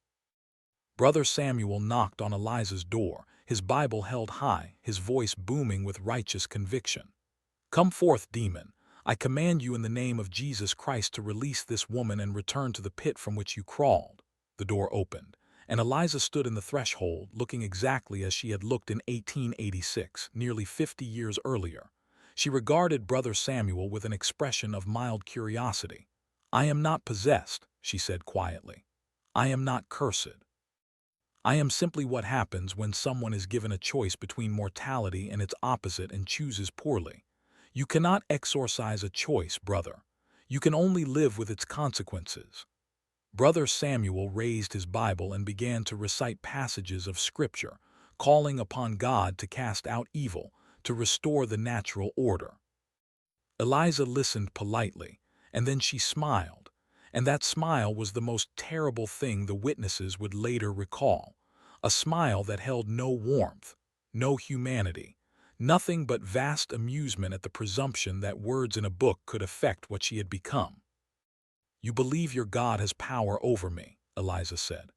Brother Samuel knocked on Eliza's door, his Bible held high, his voice booming with righteous conviction. "Come forth, demon. I command you in the name of Jesus Christ to release this woman and return to the pit from which you crawled." The door opened, and Eliza stood in the threshold, looking exactly as she had looked in 1886, nearly 50 years earlier. She regarded Brother Samuel with an expression of mild curiosity. "I am not possessed," she said quietly. "I am not cursed. I am simply what happens when someone is given a choice between mortality and its opposite and chooses poorly. You cannot exorcise a choice, brother. You can only live with its consequences." Brother Samuel raised his Bible and began to recite passages of Scripture, calling upon God to cast out evil, to restore the natural order. Eliza listened politely, and then she smiled, and that smile was the most terrible thing the witnesses would later recall, a smile that held no warmth, no humanity, nothing but vast amusement at the presumption that words in a book could affect what she had become. "You believe your God has power over me," Eliza said.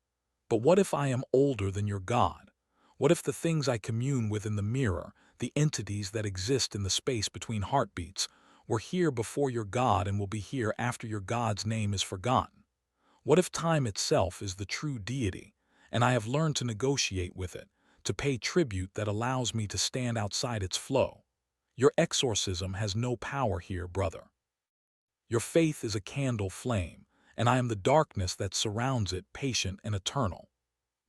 "But what if I am older than your God? What if the things I commune with in the mirror, the entities that exist in the space between heartbeats, were here before your God and will be here after your God's name is forgotten? What if time itself is the true deity, and I have learned to negotiate with it, to pay tribute that allows me to stand outside its flow? Your exorcism has no power here, brother. Your faith is a candle flame, and I am the darkness that surrounds it, patient and eternal."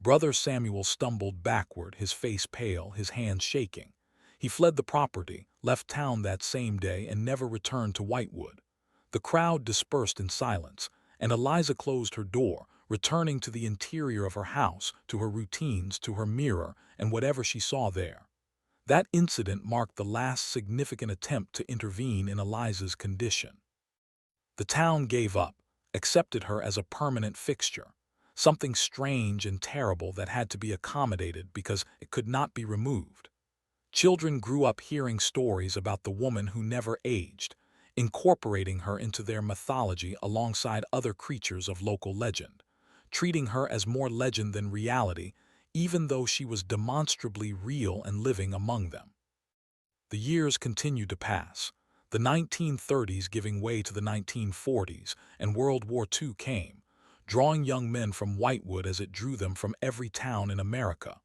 Brother Samuel stumbled backward, his face pale, his hands shaking. He fled the property, left town that same day, and never returned to Whitewood. The crowd dispersed in silence, and Eliza closed her door, returning to the interior of her house, to her routines, to her mirror, and whatever she saw there. That incident marked the last significant attempt to intervene in Eliza's condition. The town gave up, accepted her as a permanent fixture, something strange and terrible that had to be accommodated because it could not be removed. Children grew up hearing stories about the woman who never aged, incorporating her into their mythology alongside other creatures of local legend, treating her as more legend than reality, even though she was demonstrably real and living among them. The years continued to pass, the 1930s giving way to the 1940s, and World War II came, drawing young men from Whitewood as it drew them from every town in America.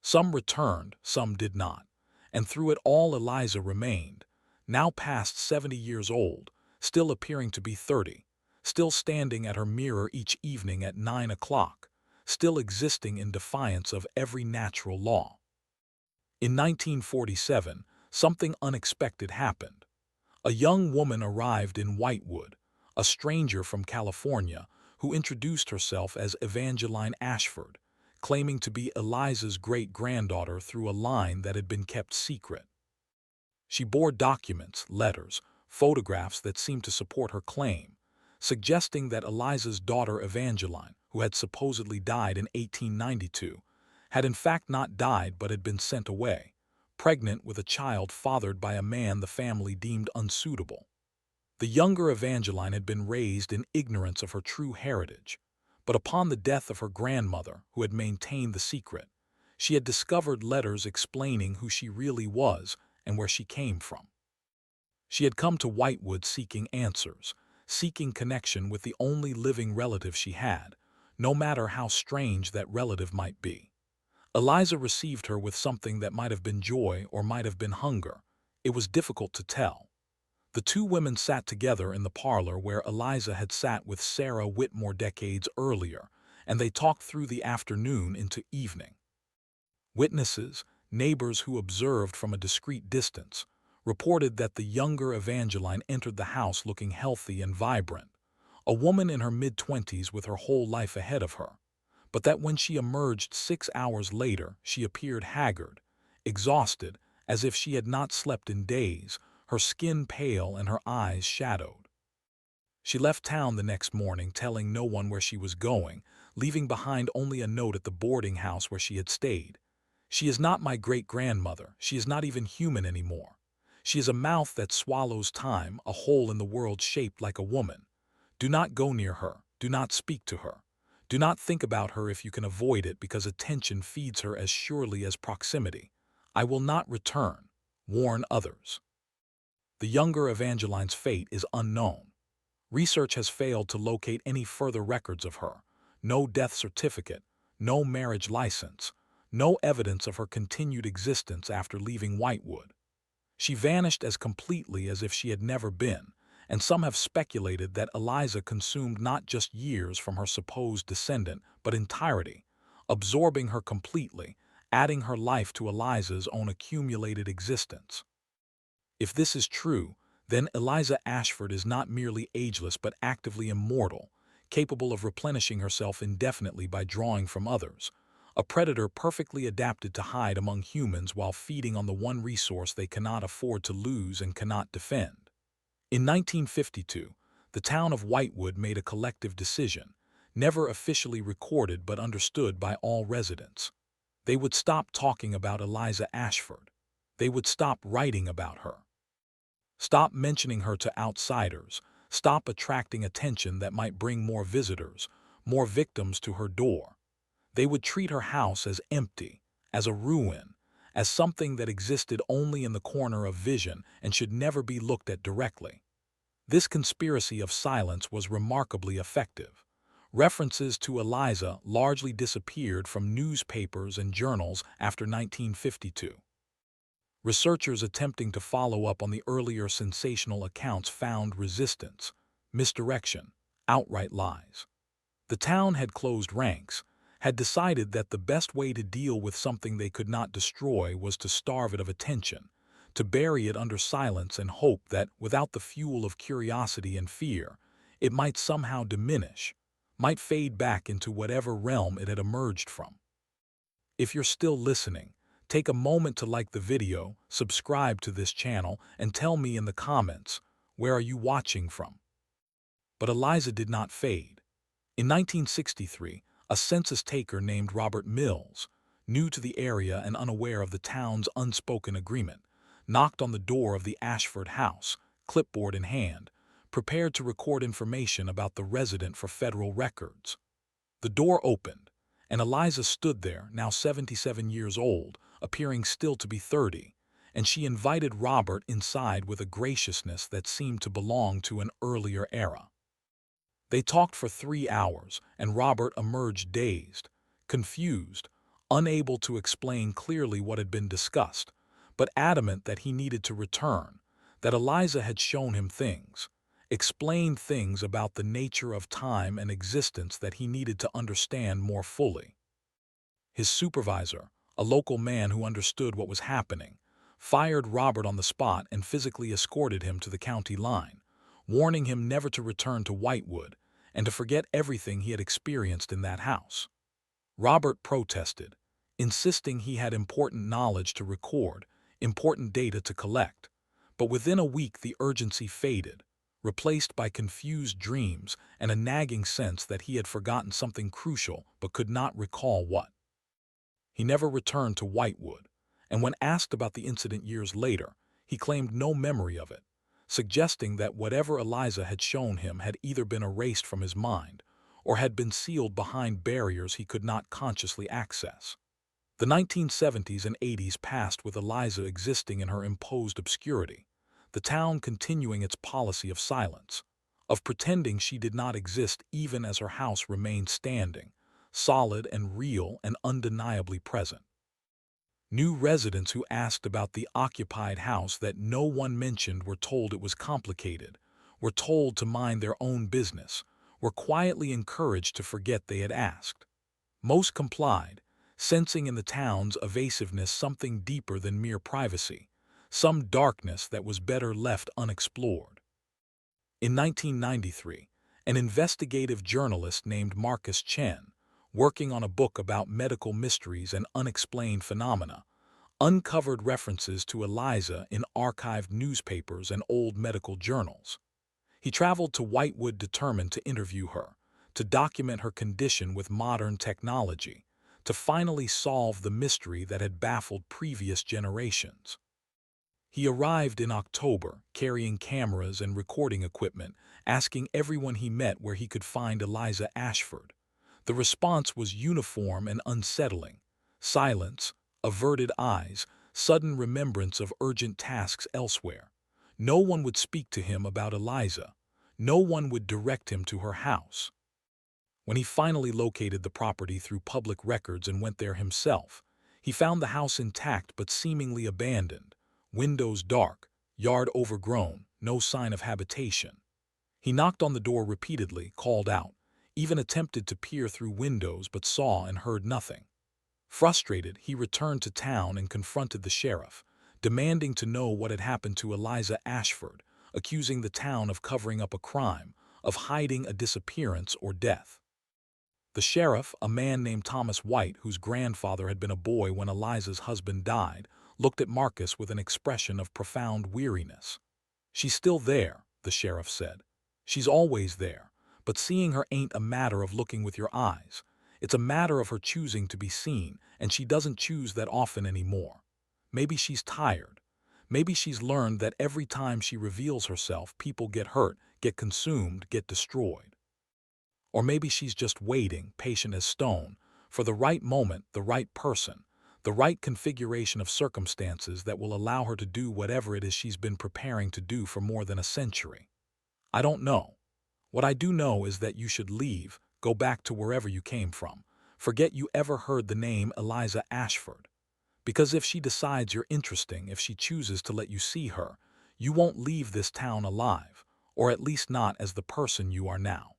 Some returned, some did not, and through it all Eliza remained, now past 70 years old, still appearing to be 30, still standing at her mirror each evening at 9 o'clock, still existing in defiance of every natural law. In 1947, something unexpected happened. A young woman arrived in Whitewood, a stranger from California, who introduced herself as Evangeline Ashford, claiming to be Eliza's great-granddaughter through a line that had been kept secret. She bore documents, letters, photographs that seemed to support her claim, suggesting that Eliza's daughter Evangeline, who had supposedly died in 1892, had in fact not died but had been sent away, pregnant with a child fathered by a man the family deemed unsuitable. The younger Evangeline had been raised in ignorance of her true heritage, but upon the death of her grandmother, who had maintained the secret, she had discovered letters explaining who she really was and where she came from. She had come to Whitewood seeking answers, seeking connection with the only living relative she had, no matter how strange that relative might be. Eliza received her with something that might have been joy or might have been hunger. It was difficult to tell. The two women sat together in the parlor where Eliza had sat with Sarah Whitmore decades earlier, and they talked through the afternoon into evening. Witnesses, neighbors who observed from a discreet distance, reported that the younger Evangeline entered the house looking healthy and vibrant, a woman in her mid-twenties with her whole life ahead of her, but that when she emerged 6 hours later, she appeared haggard, exhausted, as if she had not slept in days, her skin pale and her eyes shadowed. She left town the next morning, telling no one where she was going, leaving behind only a note at the boarding house where she had stayed. "She is not my great-grandmother. She is not even human anymore. She is a mouth that swallows time, a hole in the world shaped like a woman. Do not go near her. Do not speak to her. Do not think about her if you can avoid it, because attention feeds her as surely as proximity. I will not return. Warn others." The younger Evangeline's fate is unknown. Research has failed to locate any further records of her. No death certificate, no marriage license, no evidence of her continued existence after leaving Whitewood. She vanished as completely as if she had never been, and some have speculated that Eliza consumed not just years from her supposed descendant, but entirety, absorbing her completely, adding her life to Eliza's own accumulated existence. If this is true, then Eliza Ashford is not merely ageless but actively immortal, capable of replenishing herself indefinitely by drawing from others, a predator perfectly adapted to hide among humans while feeding on the one resource they cannot afford to lose and cannot defend. In 1952, the town of Whitewood made a collective decision, never officially recorded but understood by all residents. They would stop talking about Eliza Ashford. They would stop writing about her. Stop mentioning her to outsiders. Stop attracting attention that might bring more visitors, more victims to her door. They would treat her house as empty, as a ruin, as something that existed only in the corner of vision and should never be looked at directly. This conspiracy of silence was remarkably effective. References to Eliza largely disappeared from newspapers and journals after 1952. Researchers attempting to follow up on the earlier sensational accounts found resistance, misdirection, outright lies. The town had closed ranks, had decided that the best way to deal with something they could not destroy was to starve it of attention, to bury it under silence and hope that, without the fuel of curiosity and fear, it might somehow diminish, might fade back into whatever realm it had emerged from. If you're still listening, take a moment to like the video, subscribe to this channel, and tell me in the comments, where are you watching from? But Eliza did not fade. In 1963, a census taker named Robert Mills, new to the area and unaware of the town's unspoken agreement, knocked on the door of the Ashford house, clipboard in hand, prepared to record information about the resident for federal records. The door opened, and Eliza stood there, now 77 years old, appearing still to be 30, and she invited Robert inside with a graciousness that seemed to belong to an earlier era. They talked for 3 hours, and Robert emerged dazed, confused, unable to explain clearly what had been discussed, but adamant that he needed to return, that Eliza had shown him things, explained things about the nature of time and existence that he needed to understand more fully. His supervisor, a local man who understood what was happening, fired Robert on the spot and physically escorted him to the county line, warning him never to return to Whitewood and to forget everything he had experienced in that house. Robert protested, insisting he had important knowledge to record, important data to collect, but within a week the urgency faded, replaced by confused dreams and a nagging sense that he had forgotten something crucial but could not recall what. He never returned to Whitewood, and when asked about the incident years later, he claimed no memory of it, suggesting that whatever Eliza had shown him had either been erased from his mind or had been sealed behind barriers he could not consciously access. The 1970s and 80s passed with Eliza existing in her imposed obscurity, the town continuing its policy of silence, of pretending she did not exist even as her house remained standing, solid and real and undeniably present. New residents who asked about the occupied house that no one mentioned were told it was complicated, were told to mind their own business, were quietly encouraged to forget they had asked. Most complied, sensing in the town's evasiveness something deeper than mere privacy, some darkness that was better left unexplored. In 1993, an investigative journalist named Marcus Chen, working on a book about medical mysteries and unexplained phenomena, uncovered references to Eliza in archived newspapers and old medical journals. He traveled to Whitewood determined to interview her, to document her condition with modern technology, to finally solve the mystery that had baffled previous generations. He arrived in October, carrying cameras and recording equipment, asking everyone he met where he could find Eliza Ashford. The response was uniform and unsettling: silence, averted eyes, sudden remembrance of urgent tasks elsewhere. No one would speak to him about Eliza. No one would direct him to her house. When he finally located the property through public records and went there himself, he found the house intact but seemingly abandoned, windows dark, yard overgrown, no sign of habitation. He knocked on the door repeatedly, called out, even attempted to peer through windows but saw and heard nothing. Frustrated, he returned to town and confronted the sheriff, demanding to know what had happened to Eliza Ashford, accusing the town of covering up a crime, of hiding a disappearance or death. The sheriff, a man named Thomas White, whose grandfather had been a boy when Eliza's husband died, looked at Marcus with an expression of profound weariness. "She's still there," the sheriff said. "She's always there, but seeing her ain't a matter of looking with your eyes. It's a matter of her choosing to be seen, and she doesn't choose that often anymore. Maybe she's tired. Maybe she's learned that every time she reveals herself, people get hurt, get consumed, get destroyed. Or maybe she's just waiting, patient as stone, for the right moment, the right person, the right configuration of circumstances that will allow her to do whatever it is she's been preparing to do for more than a century. I don't know. What I do know is that you should leave, go back to wherever you came from. Forget you ever heard the name Eliza Ashford. Because if she decides you're interesting, if she chooses to let you see her, you won't leave this town alive, or at least not as the person you are now.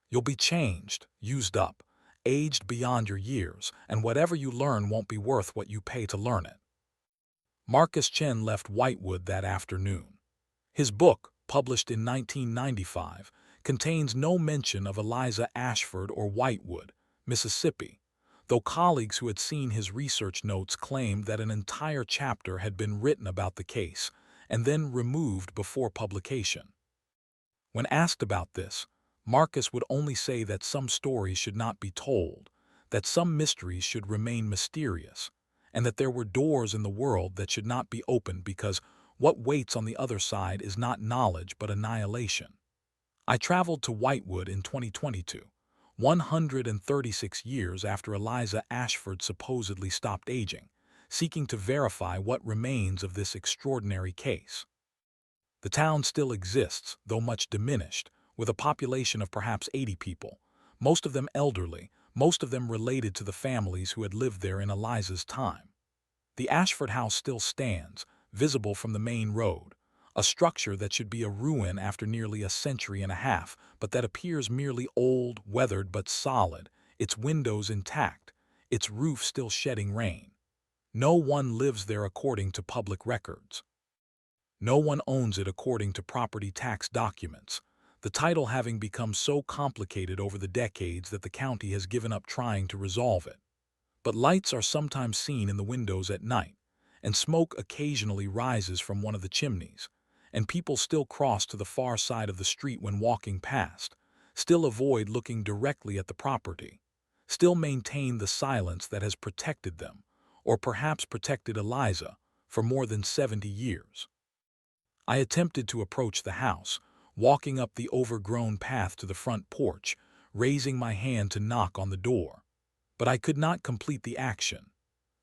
You'll be changed, used up, aged beyond your years, and whatever you learn won't be worth what you pay to learn it." Marcus Chen left Whitewood that afternoon. His book, published in 1995, contains no mention of Eliza Ashford or Whitewood, Mississippi, though colleagues who had seen his research notes claimed that an entire chapter had been written about the case and then removed before publication. When asked about this, Marcus would only say that some stories should not be told, that some mysteries should remain mysterious, and that there were doors in the world that should not be opened because what waits on the other side is not knowledge but annihilation. I traveled to Whitewood in 2022, 136 years after Eliza Ashford supposedly stopped aging, seeking to verify what remains of this extraordinary case. The town still exists, though much diminished, with a population of perhaps 80 people, most of them elderly, most of them related to the families who had lived there in Eliza's time. The Ashford house still stands, visible from the main road, A structure that should be a ruin after nearly a century and a half, but that appears merely old, weathered but solid, its windows intact, its roof still shedding rain. No one lives there according to public records. No one owns it according to property tax documents, the title having become so complicated over the decades that the county has given up trying to resolve it. But lights are sometimes seen in the windows at night, and smoke occasionally rises from one of the chimneys, and people still cross to the far side of the street when walking past, still avoid looking directly at the property, still maintain the silence that has protected them, or perhaps protected Eliza, for more than 70 years. I attempted to approach the house, walking up the overgrown path to the front porch, raising my hand to knock on the door. But I could not complete the action.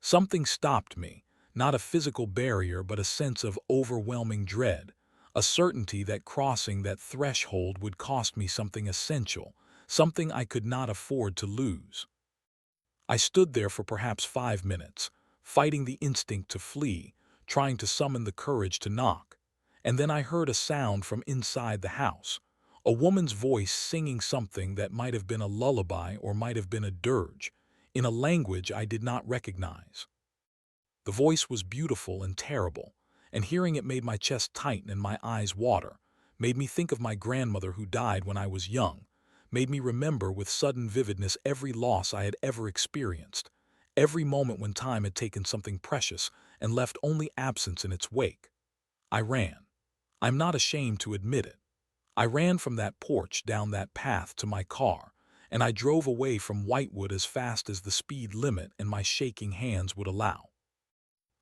Something stopped me, not a physical barrier but a sense of overwhelming dread, a certainty that crossing that threshold would cost me something essential, something I could not afford to lose. I stood there for perhaps 5 minutes, fighting the instinct to flee, trying to summon the courage to knock. And then I heard a sound from inside the house, a woman's voice singing something that might have been a lullaby or might have been a dirge, in a language I did not recognize. The voice was beautiful and terrible, and hearing it made my chest tighten and my eyes water, made me think of my grandmother who died when I was young, made me remember with sudden vividness every loss I had ever experienced, every moment when time had taken something precious and left only absence in its wake. I ran. I'm not ashamed to admit it. I ran from that porch down that path to my car, and I drove away from Whitewood as fast as the speed limit and my shaking hands would allow.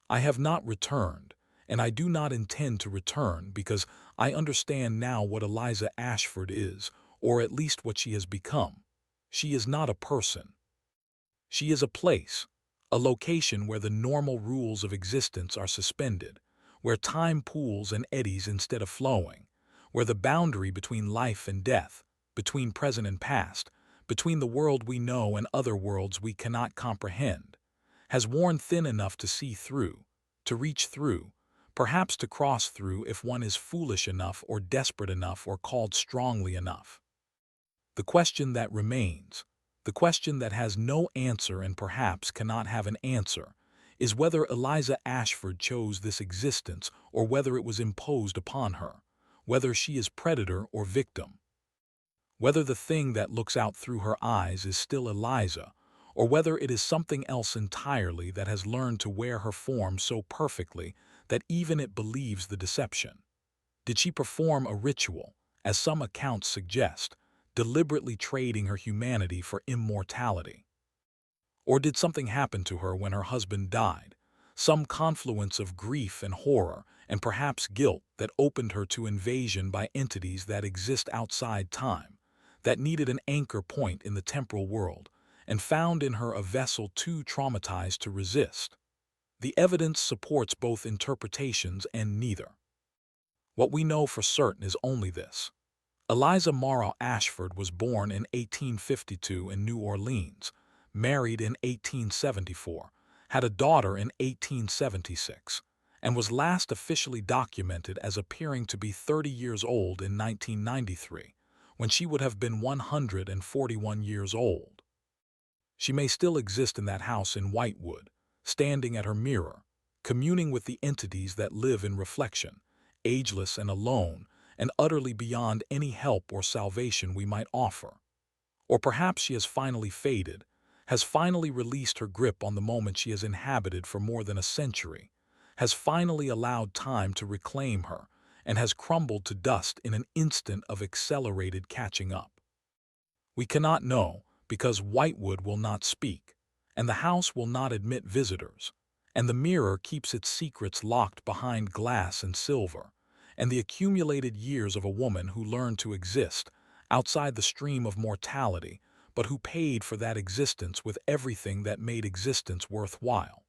I have not returned, and I do not intend to return because I understand now what Eliza Ashford is, or at least what she has become. She is not a person. She is a place, a location where the normal rules of existence are suspended, where time pools and eddies instead of flowing, where the boundary between life and death, between present and past, between the world we know and other worlds we cannot comprehend, has worn thin enough to see through, to reach through, perhaps to cross through if one is foolish enough or desperate enough or called strongly enough. The question that remains, the question that has no answer and perhaps cannot have an answer, is whether Eliza Ashford chose this existence or whether it was imposed upon her, whether she is predator or victim, whether the thing that looks out through her eyes is still Eliza, or whether it is something else entirely that has learned to wear her form so perfectly that even it believes the deception. Did she perform a ritual, as some accounts suggest, deliberately trading her humanity for immortality? Or did something happen to her when her husband died, some confluence of grief and horror and perhaps guilt that opened her to invasion by entities that exist outside time, that needed an anchor point in the temporal world, and found in her a vessel too traumatized to resist? The evidence supports both interpretations and neither. What we know for certain is only this. Eliza Mara Ashford was born in 1852 in New Orleans, married in 1874, had a daughter in 1876, and was last officially documented as appearing to be 30 years old in 1993, when she would have been 141 years old. She may still exist in that house in Whitewood, standing at her mirror, communing with the entities that live in reflection, ageless and alone, and utterly beyond any help or salvation we might offer. Or perhaps she has finally faded, has finally released her grip on the moment she has inhabited for more than a century, has finally allowed time to reclaim her, and has crumbled to dust in an instant of accelerated catching up. We cannot know, because Whitewood will not speak, and the house will not admit visitors, and the mirror keeps its secrets locked behind glass and silver, and the accumulated years of a woman who learned to exist outside the stream of mortality, but who paid for that existence with everything that made existence worthwhile.